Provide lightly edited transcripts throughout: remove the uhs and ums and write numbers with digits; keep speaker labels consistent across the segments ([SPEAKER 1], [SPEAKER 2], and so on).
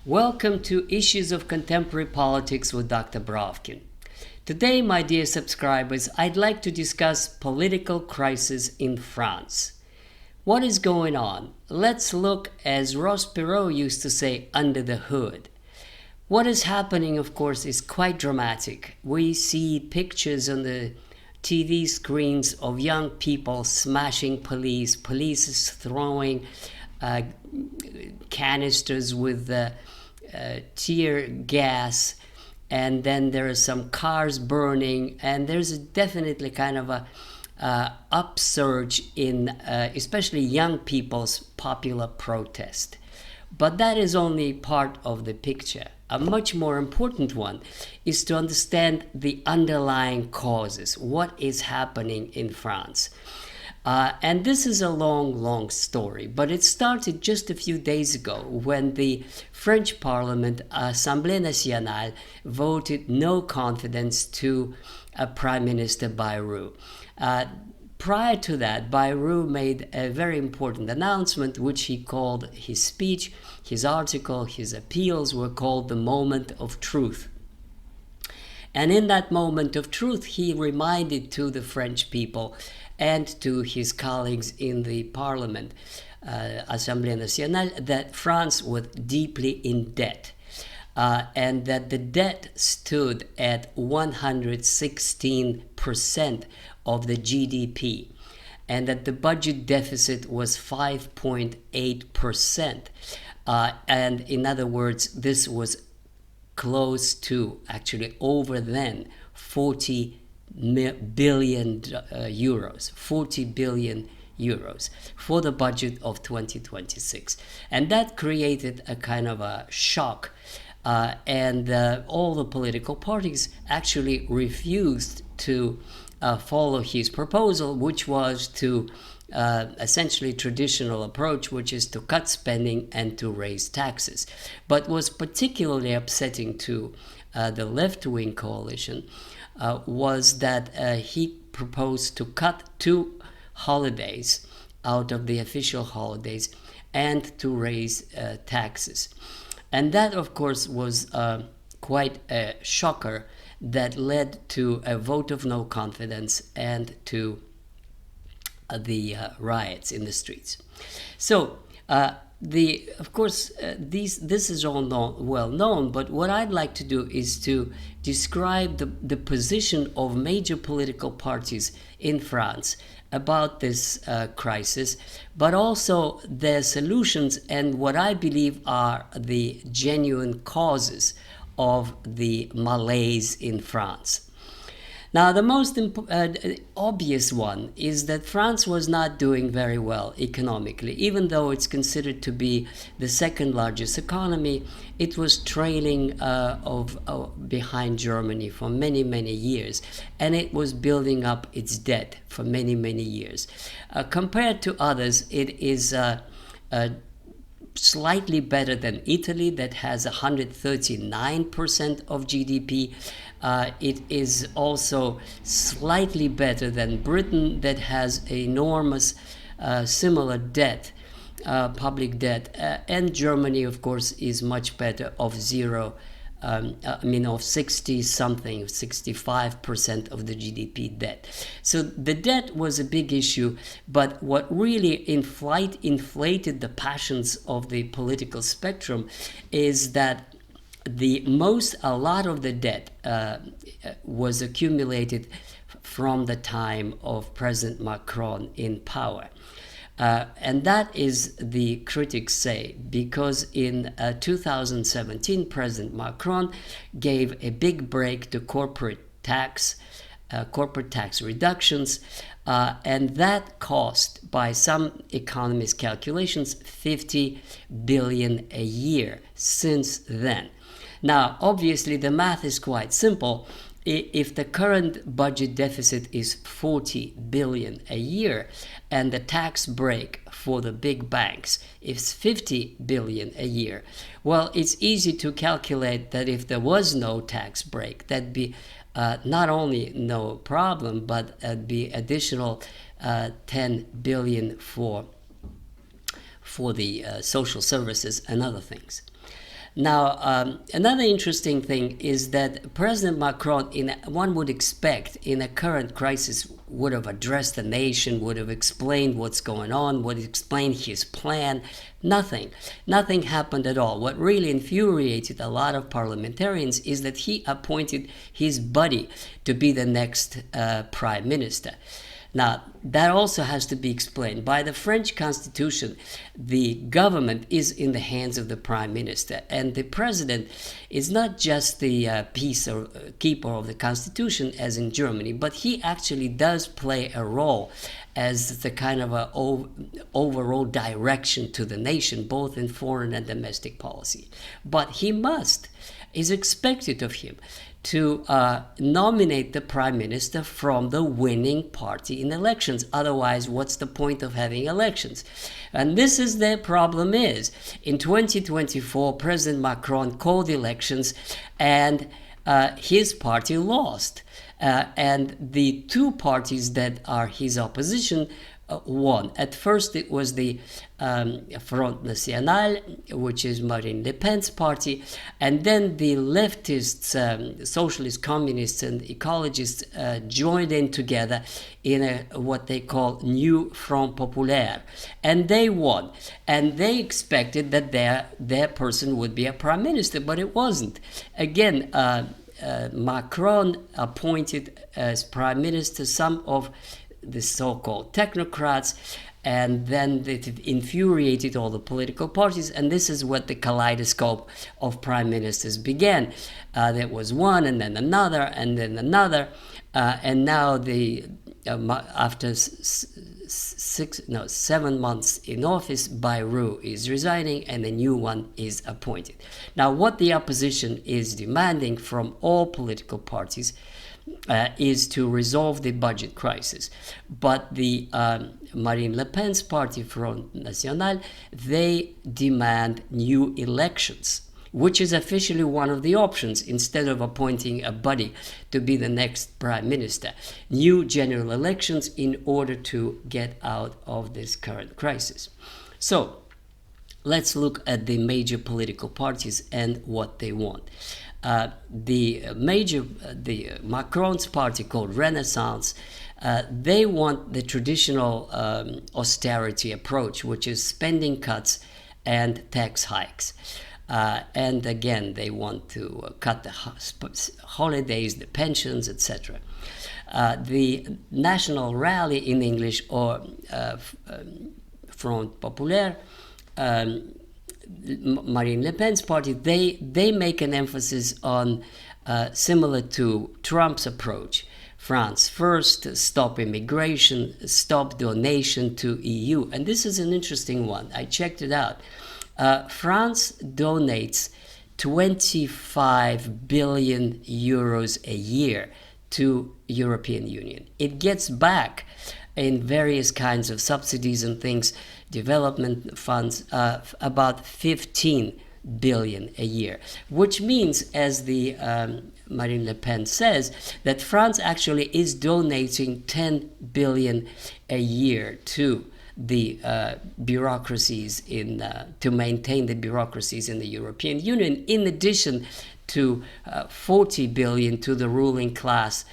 [SPEAKER 1] Welcome to Issues of Contemporary Politics with Dr. Brovkin. Today, my dear subscribers, I'd like to discuss political crisis in France. What is going on? Let's look, as Ross Perot used to say, under the hood. What is happening, of course, is quite dramatic. We see pictures on the TV screens of young people smashing police. Police is throwing canisters with tear gas, and then there are some cars burning, and there's definitely kind of a upsurge in especially young people's popular protest. But that is only part of the picture. A much more important one is to understand the underlying causes. What is happening in France? And this is a long story, but it started just a few days ago when the French Parliament, Assemblée Nationale, voted no confidence to Prime Minister Bayrou. Prior to that, Bayrou made a very important announcement, which he called his speech, his article, his appeals were called the moment of truth. And in that moment of truth, he reminded to the French people and to his colleagues in the parliament, Assemblée Nationale, that France was deeply in debt. And that the debt stood at 116% of the GDP, and that the budget deficit was 5.8%. And in other words, this was close to, actually over then, 40 billion euros, 40 billion euros for the budget of 2026. And that created a kind of a shock. And all the political parties actually refused to follow his proposal, which was to essentially traditional approach, which is to cut spending and to raise taxes. But was particularly upsetting to the left-wing coalition was that he proposed to cut 2 holidays out of the official holidays and to raise taxes. And that, of course, was quite a shocker that led to a vote of no confidence and to the riots in the streets. So, of course, this is all well known, but what I'd like to do is to describe the position of major political parties in France about this crisis, but also their solutions and what I believe are the genuine causes of the malaise in France. Now, the most obvious one is that France was not doing very well economically. Even though it's considered to be the second largest economy, it was trailing behind Germany for many years, and it was building up its debt for many years. Compared to others, it is slightly better than Italy, that has 139% of GDP. It is also slightly better than Britain, that has enormous similar debt, public debt. And Germany, of course, is much better, of 60-something, 65% of the GDP debt. So the debt was a big issue, but what really inflated the passions of the political spectrum is that a lot of the debt was accumulated from the time of President Macron in power. And that is, the critics say, because in 2017, President Macron gave a big break to corporate tax reductions, and that cost, by some economists' calculations, 50 billion a year since then. Now, obviously, the math is quite simple. If the current budget deficit is 40 billion a year and the tax break for the big banks is 50 billion a year, well, it's easy to calculate that if there was no tax break, that'd be not only no problem, but it'd be additional 10 billion for the social services and other things. Now, another interesting thing is that President Macron, one would expect in a current crisis, would have addressed the nation, would have explained what's going on, would explain his plan. Nothing. Nothing happened at all. What really infuriated a lot of parliamentarians is that he appointed his buddy to be the next prime minister. Now, that also has to be explained. By the French constitution, the government is in the hands of the prime minister, and the president is not just the peace or keeper of the constitution as in Germany, but he actually does play a role as the kind of a overall direction to the nation, both in foreign and domestic policy. But he is expected of him to nominate the prime minister from the winning party in elections. Otherwise, what's the point of having elections? And this is the problem is. In 2024, President Macron called elections and his party lost. And the two parties that are his opposition won. At first, it was the Front National, which is Marine Le Pen's party, and then the leftists, socialists, communists, and ecologists joined in together in what they call New Front Populaire, and they won. And they expected that their person would be a prime minister, but it wasn't. Again, Macron appointed as prime minister some of the so-called technocrats, and then it infuriated all the political parties, and this is what the kaleidoscope of prime ministers began. There was one, and then another, and then another, and now after 7 months in office, Bayrou is resigning and a new one is appointed. Now, what the opposition is demanding from all political parties is to resolve the budget crisis. But the Marine Le Pen's party, Front National, they demand new elections, which is officially one of the options instead of appointing a buddy to be the next prime minister. New general elections in order to get out of this current crisis. So let's look at the major political parties and what they want. The Macron's party called Renaissance, they want the traditional austerity approach, which is spending cuts and tax hikes. And again, they want to cut the holidays, the pensions, etc. The National Rally in English, or Front Populaire, Marine Le Pen's party, they make an emphasis on similar to Trump's approach. France first, stop immigration, stop donation to EU. And this is an interesting one. I checked it out. France donates 25 billion euros a year to European Union. It gets back in various kinds of subsidies and things, development funds, about 15 billion a year, which means, as the Marine Le Pen says, that France actually is donating 10 billion a year to the bureaucracies to maintain the bureaucracies in the European Union, in addition to 40 billion to the ruling class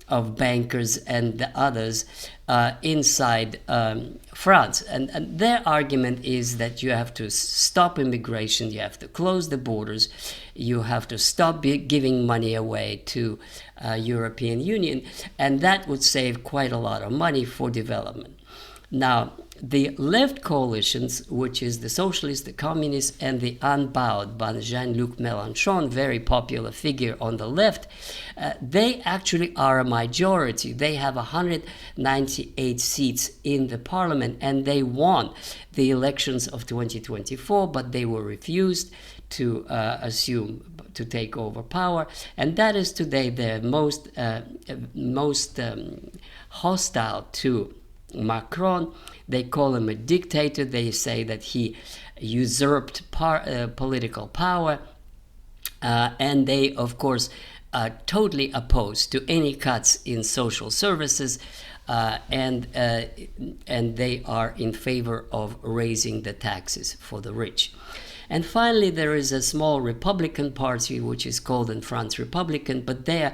[SPEAKER 1] of bankers and the others inside France. And their argument is that you have to stop immigration, you have to close the borders, you have to stop giving money away to European Union, and that would save quite a lot of money for development. Now, the left coalitions, which is the socialists, the communists, and the Unbowed by Jean-Luc Mélenchon, very popular figure on the left, they actually are a majority. They have 198 seats in the parliament, and they won the elections of 2024, but they were refused to to take over power, and that is today the most hostile to Macron. They call him a dictator. They say that he usurped political power, and they, of course, are totally opposed to any cuts in social services, and they are in favor of raising the taxes for the rich. And finally, there is a small Republican party, which is called in France Republican, but they are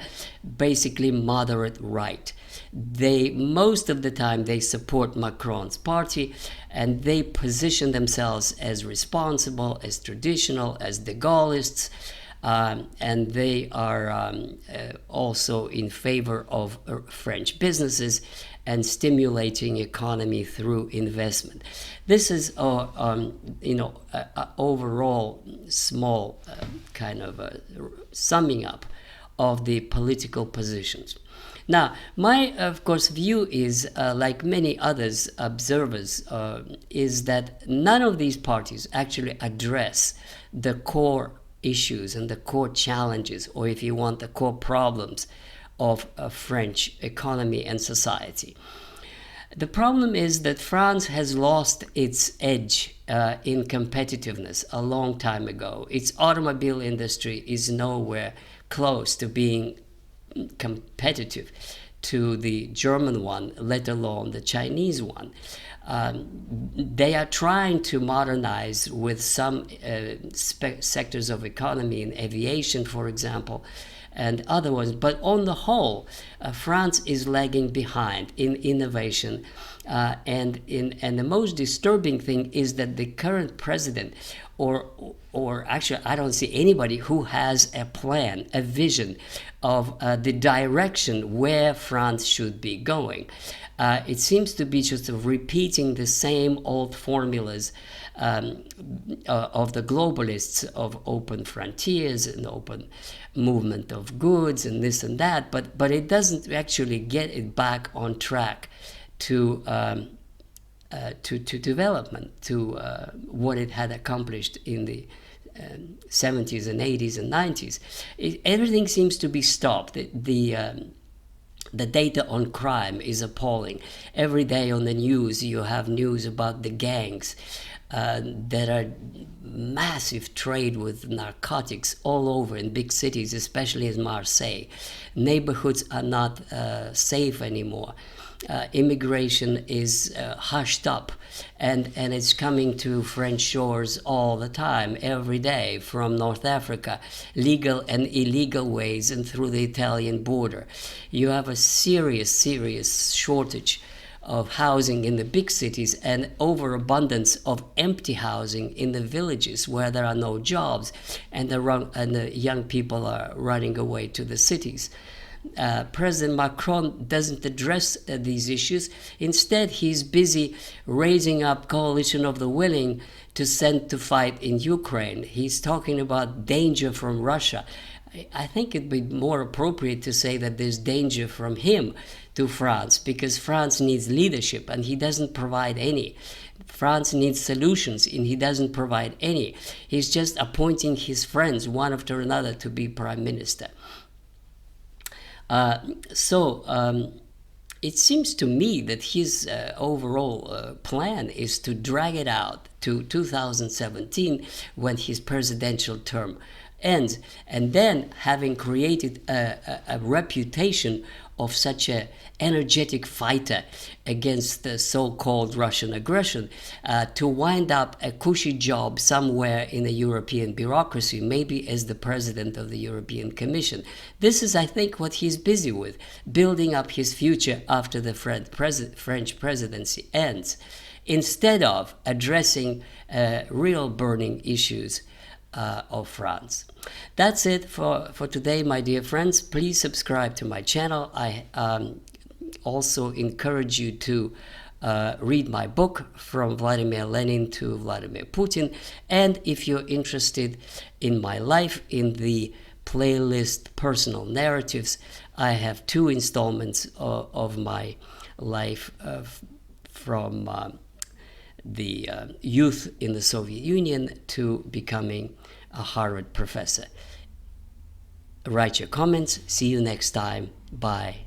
[SPEAKER 1] basically moderate right. They, most of the time, they support Macron's party, and they position themselves as responsible, as traditional, as de Gaullists, and they are also in favor of French businesses and stimulating economy through investment. This is, overall small kind of summing up of the political positions. Now, my, of course, view is, like many others observers, is that none of these parties actually address the core issues and the core challenges, or if you want, the core problems of French economy and society. The problem is that France has lost its edge in competitiveness a long time ago. Its automobile industry is nowhere close to being competitive to the German one, let alone the Chinese one. They are trying to modernize with some sectors of economy, in aviation, for example, and other ones. But on the whole, France is lagging behind in innovation. And the most disturbing thing is that the current president, or actually I don't see anybody who has a plan, a vision of the direction where France should be going. It seems to be just repeating the same old formulas of the globalists, of open frontiers and open movement of goods and this and that, but it doesn't actually get it back on track to development, to what it had accomplished in the 70s and 80s and 90s. Everything seems to be stopped. The data on crime is appalling. Every day on the news you have news about the gangs that are massive trade with narcotics all over in big cities, especially in Marseille. Neighborhoods are not safe anymore. Immigration is hushed up, and it's coming to French shores all the time, every day, from North Africa, legal and illegal ways, and through the Italian border. You have a serious shortage of housing in the big cities and overabundance of empty housing in the villages where there are no jobs, and the young people are running away to the cities. President Macron doesn't address these issues. Instead, he's busy raising up coalition of the willing to send to fight in Ukraine. He's talking about danger from Russia. I think it'd be more appropriate to say that there's danger from him to France, because France needs leadership and he doesn't provide any. France needs solutions and he doesn't provide any. He's just appointing his friends one after another to be prime minister. It seems to me that his overall plan is to drag it out to 2017, when his presidential term ends, and then, having created a reputation of such an energetic fighter against the so-called Russian aggression, to wind up a cushy job somewhere in the European bureaucracy, maybe as the president of the European Commission. This is, I think, what he's busy with, building up his future after the French presidency ends, instead of addressing real burning issues of France. That's it for today, my dear friends. Please subscribe to my channel. I also encourage you to read my book, From Vladimir Lenin to Vladimir Putin. And if you're interested in my life, in the playlist Personal Narratives, I have 2 installments of my life from the youth in the Soviet Union to becoming a Harvard professor. Write your comments. See you next time. Bye.